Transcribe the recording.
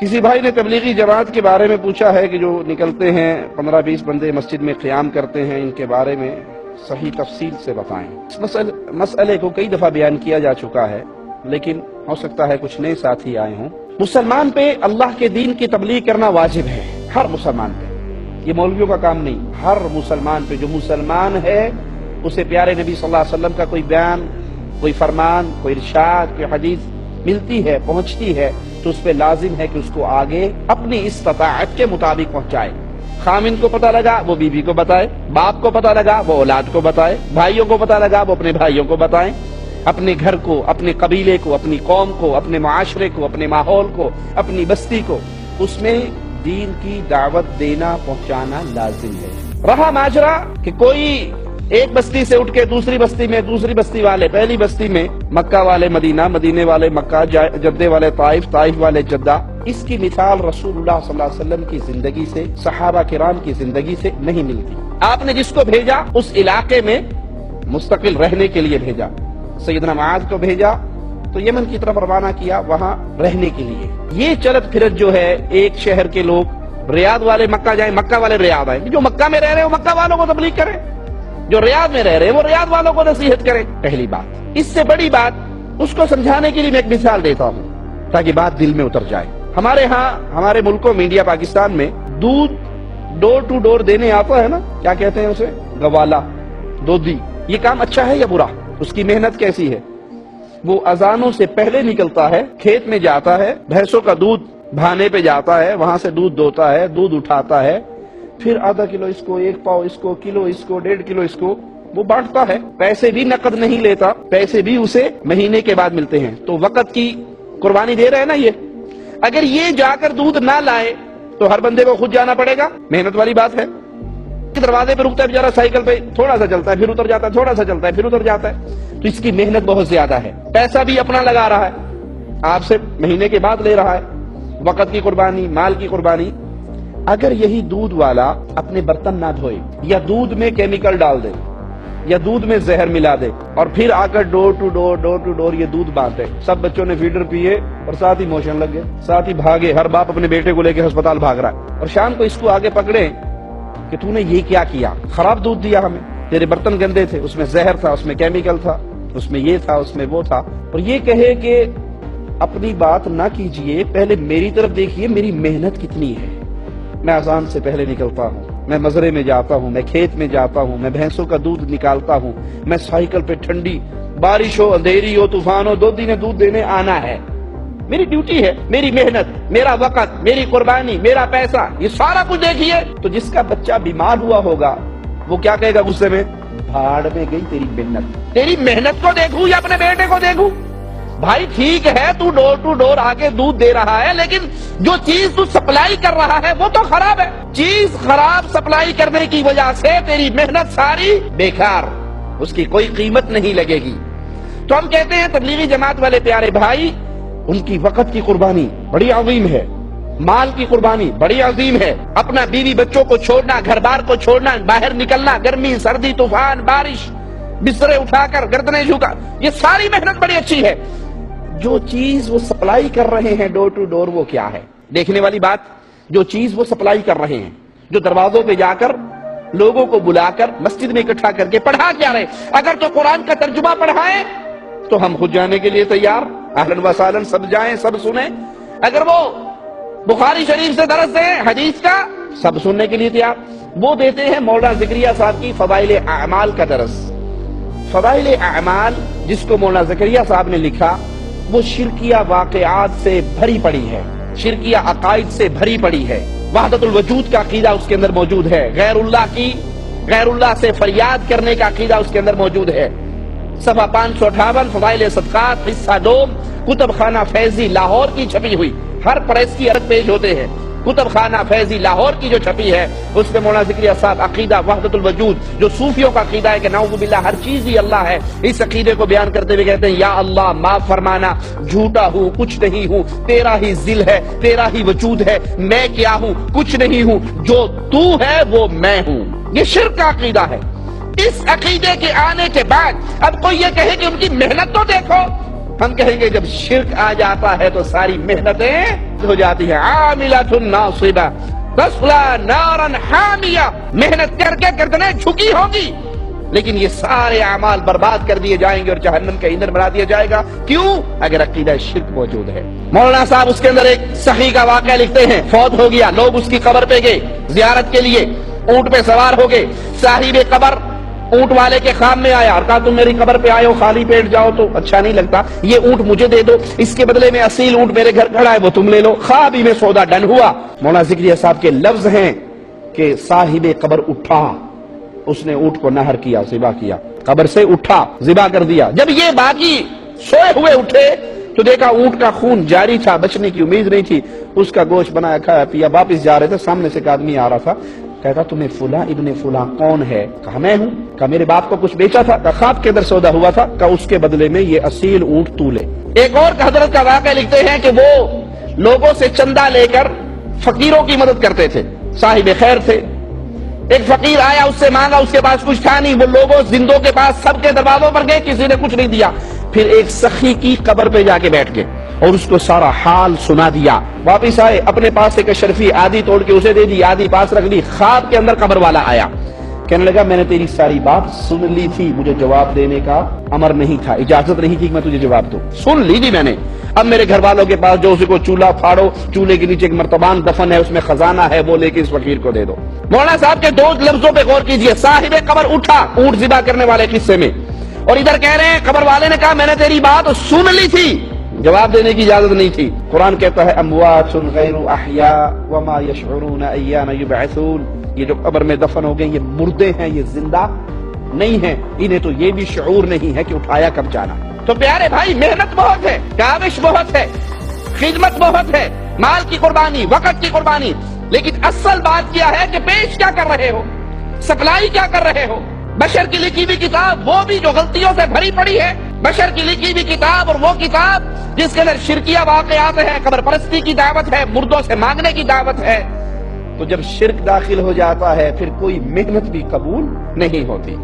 کسی بھائی نے تبلیغی جماعت کے بارے میں پوچھا ہے کہ جو نکلتے ہیں 15-20 بندے مسجد میں قیام کرتے ہیں، ان کے بارے میں صحیح تفصیل سے بتائیں۔ اس مسئلے کو کئی دفعہ بیان کیا جا چکا ہے، لیکن ہو سکتا ہے کچھ نئے ساتھی آئے ہوں۔ مسلمان پہ اللہ کے دین کی تبلیغ کرنا واجب ہے، ہر مسلمان پہ، یہ مولویوں کا کام نہیں، ہر مسلمان پہ جو مسلمان ہے اسے پیارے نبی صلی اللہ علیہ وسلم کا کوئی بیان، کوئی فرمان، کوئی ارشاد، کوئی حدیث ملتی ہے، پہنچتی ہے تو اس پہ لازم ہے کہ اس کو آگے اپنی استطاعت کے مطابق پہنچائے۔ خامن کو پتہ لگا وہ بیوی کو بتائے، باپ کو پتہ لگا وہ اولاد کو بتائے، بھائیوں کو پتہ لگا وہ اپنے بھائیوں کو بتائیں، اپنے گھر کو، اپنے قبیلے کو، اپنی قوم کو، اپنے معاشرے کو، اپنے ماحول کو، اپنی بستی کو، اس میں دین کی دعوت دینا، پہنچانا لازم ہے۔ رہا ماجرا کہ کوئی ایک بستی سے اٹھ کے دوسری بستی میں، دوسری بستی والے پہلی بستی میں، مکہ والے مدینہ، مدینے والے مکہ، جدے والے طائف، طائف والے جدہ، اس کی مثال رسول اللہ صلی اللہ علیہ وسلم کی زندگی سے، صحابہ کرام کی زندگی سے نہیں ملتی۔ آپ نے جس کو بھیجا اس علاقے میں مستقل رہنے کے لیے بھیجا۔ سیدنا معاذ کو بھیجا تو یمن کی طرف روانہ کیا، وہاں رہنے کے لیے۔ یہ چلت پھرت جو ہے، ایک شہر کے لوگ، ریاض والے مکہ جائیں، مکہ والے ریاض آئیں، جو مکہ میں رہ رہے ہیں وہ مکہ والوں کو تبلیغ کریں، جو ریاض میں رہ رہے ہیں وہ ریاض والوں کو نصیحت کریں۔ پہلی بات۔ اس سے بڑی بات اس کو سمجھانے کے لیے میں ایک مثال دیتا ہوں تاکہ بات دل میں اتر جائے۔ ہمارے ہاں، ہمارے ملکوں میں، انڈیا پاکستان میں، دودھ ڈور ٹو ڈور دینے آتا ہے نا، کیا کہتے ہیں اسے؟ گوالا، دودھی۔ یہ کام اچھا ہے یا برا؟ اس کی محنت کیسی ہے؟ وہ اذانوں سے پہلے نکلتا ہے، کھیت میں جاتا ہے، بھینسوں کا دودھ بھانے پہ جاتا ہے، وہاں سے دودھ دوتا ہے، دودھ اٹھاتا ہے، پھر آدھا کلو اس کو، 1 پاؤ اس کو، کلو اس کو، 1.5 کلو اس کو وہ بانٹتا ہے۔ پیسے بھی نقد نہیں لیتا، پیسے بھی اسے مہینے کے بعد ملتے ہیں۔ تو وقت کی قربانی دے رہے ہیں نا یہ۔ اگر یہ جا کر دودھ نہ لائے تو ہر بندے کو خود جانا پڑے گا، محنت والی بات ہے۔ دروازے پہ رکتا ہے بیچارہ، سائیکل پہ تھوڑا سا چلتا ہے، پھر اتر جاتا ہے، تھوڑا سا چلتا ہے، پھر اتر جاتا ہے۔ تو اس کی محنت بہت زیادہ ہے، پیسہ بھی اپنا لگا رہا ہے، آپ سے مہینے کے بعد لے رہا ہے، وقت کی قربانی، مال کی قربانی۔ اگر یہی دودھ والا اپنے برتن نہ دھوئے، یا دودھ میں کیمیکل ڈال دے، یا دودھ میں زہر ملا دے، اور پھر آ کر ڈور ٹو ڈور یہ دودھ بانٹے، سب بچوں نے فیڈر پیے اور ساتھ ہی موشن لگ گئے، ساتھ ہی بھاگے، ہر باپ اپنے بیٹے کو لے کے ہسپتال بھاگ رہا ہے، اور شام کو اس کو آگے پکڑے کہ تو نے یہ کیا کیا، خراب دودھ دیا ہمیں، تیرے برتن گندے تھے، اس میں زہر تھا، اس میں کیمیکل تھا، اس میں یہ تھا، اس میں وہ تھا، اور یہ کہے کہ اپنی بات نہ کیجئے، پہلے میری طرف دیکھیے میری محنت کتنی ہے۔ میں اذان سے پہلے نکلتا ہوں، میں مزرے میں جاتا ہوں، میں کھیت میں جاتا ہوں، میں بھینسوں کا دودھ نکالتا ہوں، میں سائیکل پہ ٹھنڈی بارش ہو، اندھیری ہو، طوفان ہو، 2 دن دودھ دینے آنا ہے، میری ڈیوٹی ہے، میری محنت، میرا وقت، میری قربانی، میرا پیسہ، یہ سارا کچھ دیکھیے۔ تو جس کا بچہ بیمار ہوا ہوگا وہ کیا کہے گا غصے میں؟ بھاڑ میں گئی تیری محنت، تیری محنت کو دیکھوں یا اپنے بیٹے کو دیکھوں؟ بھائی ٹھیک ہے تو ڈور ٹو ڈور آگے دودھ دے رہا ہے، لیکن جو چیز تو سپلائی کر رہا ہے وہ تو خراب ہے۔ چیز خراب سپلائی کرنے کی وجہ سے تیری محنت ساری بیکار، اس کی کوئی قیمت نہیں لگے گی۔ تو ہم کہتے ہیں تبلیغی جماعت والے پیارے بھائی، ان کی وقت کی قربانی بڑی عظیم ہے، مال کی قربانی بڑی عظیم ہے، اپنا بیوی بچوں کو چھوڑنا، گھر بار کو چھوڑنا، باہر نکلنا، گرمی، سردی، طوفان، بارش، بسترے اٹھا کر، گردنیں جھکا، یہ ساری محنت بڑی اچھی ہے۔ جو چیز وہ سپلائی کر رہے ہیں ڈور ٹو ڈور وہ کیا ہے؟ دیکھنے والی بات، جو چیز وہ سپلائی کر رہے ہیں، جو دروازوں پہ جا کر لوگوں کو بلا کر مسجد میں اکٹھا کر کے پڑھا کیا رہے؟ اگر تو قرآن کا ترجمہ پڑھائیں تو ہم خود جانے کے لیے تیار، اہلاً و سہلاً، سب جائیں، سب سنیں۔ اگر وہ بخاری شریف سے درس دیں حدیث کا، سب سننے کے لیے تیار۔ وہ دیتے ہیں مولانا زکریا صاحب کی فضائل اعمال کا درس۔ فضائل اعمال جس کو مولانا زکریا صاحب نے لکھا، وہ شرکیہ واقعات سے بھری پڑی ہے، شرکیہ عقائد سے بھری پڑی ہے، وحدت الوجود کا عقیدہ اس کے اندر موجود ہے، غیر اللہ سے فریاد کرنے کا عقیدہ اس کے اندر موجود ہے۔ صفحہ 558 فضائل صدقات حصہ 2، کتب خانہ فیضی لاہور کی چھپی ہوئی، ہر پریس کی الگ پیج ہوتے ہیں، کتب خانہ فیضی لاہور کی جو چھپی ہے اس میں مولانا زکریا صاحب عقیدہ وحدت الوجود، جو صوفیوں کا عقیدہ ہے کہ نعوذ باللہ ہر چیز ہی اللہ ہے، اس عقیدے کو بیان کرتے ہوئے کہتے ہیں یا اللہ معاف فرمانا، جھوٹا ہوں، کچھ نہیں ہوں، تیرا ہی ذل ہے، تیرا ہی وجود ہے، میں کیا ہوں؟ کچھ نہیں ہوں، جو تو ہے وہ میں ہوں۔ یہ شرک کا عقیدہ ہے۔ اس عقیدے کے آنے کے بعد اب کوئی یہ کہے کہ ان کی محنت تو دیکھو، ہم کہیں گے جب شرک آ جاتا ہے تو ساری محنتیں ہو جاتی ہے عاملۃ ناصبہ تصلی نارا حامیہ، محنت کر کے گردنیں جھکی ہوگی، لیکن یہ سارے اعمال برباد کر دیے جائیں گے اور جہنم کا ایندھن بنا دیا جائے گا۔ کیوں؟ اگر عقیدہ شرک موجود ہے۔ مولانا صاحب اس کے اندر ایک صحیح کا واقعہ لکھتے ہیں، فوت ہو گیا، لوگ اس کی قبر پہ گئے زیارت کے لیے، اونٹ پہ سوار ہو گئے، صاحب قبر اونٹ والے کے خواب میں آیا اور کہا تم میری قبر پہ آئے ہو، خالی پیٹ جاؤ تو اچھا نہیں لگتا، یہ اونٹ مجھے دے دو، اس کے بدلے میں اصیل اونٹ میرے گھر کھڑا ہے وہ تم لے لو۔ خواب ہی میں سودا ڈن ہوا۔ مولانا ذکریہ صاحب کے لفظ ہیں کہ صاحب قبر اٹھا، اس نے اونٹ کو نہر کیا، ذبح کیا، قبر سے اٹھا، ذبح کر دیا۔ جب یہ باقی سوئے ہوئے اٹھے تو دیکھا اونٹ کا خون جاری تھا، بچنے کی امید نہیں تھی، اس کا گوشت بنایا کھایا پیا، واپس جا رہے تھے، سامنے سے ایک آدمی آ رہا تھا، کہتا تمہیں فلاں ابن فلاں کون ہے؟ کہا میں ہوں۔ کہا میرے باپ کو کچھ بیچا تھا؟ کہا خواب کے اندر سودا ہوا تھا، کہا اس کے بدلے میں یہ اصیل اونٹ تو لے۔ ایک اور حضرت کا واقعہ لکھتے ہیں کہ وہ لوگوں سے چندہ لے کر فقیروں کی مدد کرتے تھے، صاحب خیر تھے۔ ایک فقیر آیا، اس سے مانگا، اس کے پاس کچھ تھا نہیں، وہ لوگوں زندوں کے پاس سب کے دروازوں پر گئے، کسی نے کچھ نہیں دیا۔ پھر ایک سخی کی قبر پہ جا کے بیٹھ گئے اور اس کو سارا حال سنا دیا۔ واپس آئے، اپنے پاس ایک اشرفی آدھی توڑ کے اسے دے دی، آدھی پاس رکھ لی۔ خواب کے اندر قبر والا آیا، کہنے لگا میں نے تیری ساری بات سن لی تھی، مجھے جواب دینے کا امر نہیں تھا، اجازت نہیں تھی کہ میں تجھے جواب دوں، سن لی تھی میں نے۔ اب میرے گھر والوں کے پاس جو اسی کو چولہا پھاڑو، چولہے کے نیچے ایک مرتبان دفن ہے، اس میں خزانہ ہے، وہ لے کے اس فقیر کو دے دو۔ مولانا صاحب کے دو لفظوں پہ غور کیجئے، صاحب قبر اٹھا اونٹ ذبح کرنے والے قصے میں، اور ادھر کہہ رہے ہیں قبر والے نے کہا میں نے تیری بات سن لی تھی، جواب دینے کی اجازت نہیں تھی۔ قرآن کہتا ہے اموات غیر احیاء وما یشعرون ایان یبعثون، یہ جو قبر میں دفن ہو گئے یہ مردے ہیں، یہ زندہ نہیں ہیں، انہیں تو یہ بھی شعور نہیں ہے کہ اٹھایا کب جانا۔ تو پیارے بھائی محنت بہت ہے، کاوش بہت ہے، خدمت بہت ہے، مال کی قربانی، وقت کی قربانی، لیکن اصل بات کیا ہے کہ پیش کیا کر رہے ہو، سپلائی کیا کر رہے ہو۔ بشر کی لکھی ہوئی کتاب وہ بھی جو غلطیوں سے بھری پڑی ہے، بشر کی لکھی ہوئی کتاب اور وہ کتاب جس کے اندر شرکیہ واقعات ہیں، قبر پرستی کی دعوت ہے، مردوں سے مانگنے کی دعوت ہے، تو جب شرک داخل ہو جاتا ہے پھر کوئی محنت بھی قبول نہیں ہوتی۔